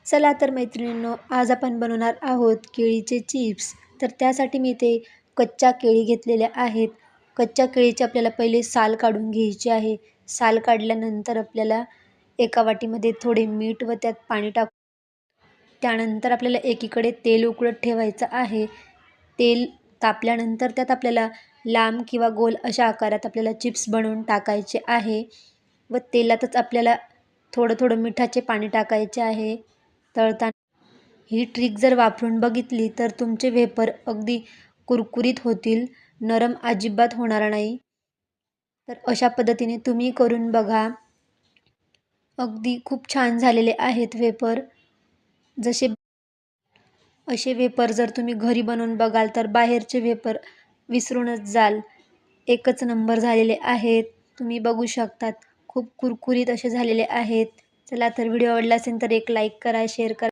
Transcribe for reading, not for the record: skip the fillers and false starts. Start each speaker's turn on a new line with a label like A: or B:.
A: चला तर मैत्रिणींनो, आज आपण बनवणार आहोत केळीचे चिप्स. तर त्यासाठी मी इथे कच्च्या केळी घेतलेल्या आहेत. कच्च्या केळीचे आपल्याला पहिले साल काढून घ्यायची आहे. साल काढल्यानंतर आपल्याला एका वाटीमध्ये थोडे मीठ व त्यात पाणी टाकून त्यानंतर आपल्याला एकीकडे तेल उकळत ठेवायचं आहे. तेल तापल्यानंतर त्यात आपल्याला लांब किंवा गोल अशा आकारात आपल्याला चिप्स बनवून टाकायचे आहे व तेलातच आपल्याला थोडं थोडं मिठाचे पाणी टाकायचे आहे. तळताना ही ट्रिक जर वापरून बघितली तर तुमचे वेफर अगदी कुरकुरीत होतील, नरम अजिबात होणार नाही. तर अशा पद्धतीने तुम्ही करून बघा. अगदी खूप छान झालेले आहेत वेफर. जसे असे वेफर जर तुम्ही घरी बनवून बघाल तर बाहेरचे वेफर विसरूनच जाल. एकच नंबर झालेले आहेत. तुम्ही बघू शकतात. खूप कुरकुरीत असे झालेले आहेत. चला तर व्हिडिओ आवडला असेल तर एक लाईक करा, शेअर करा.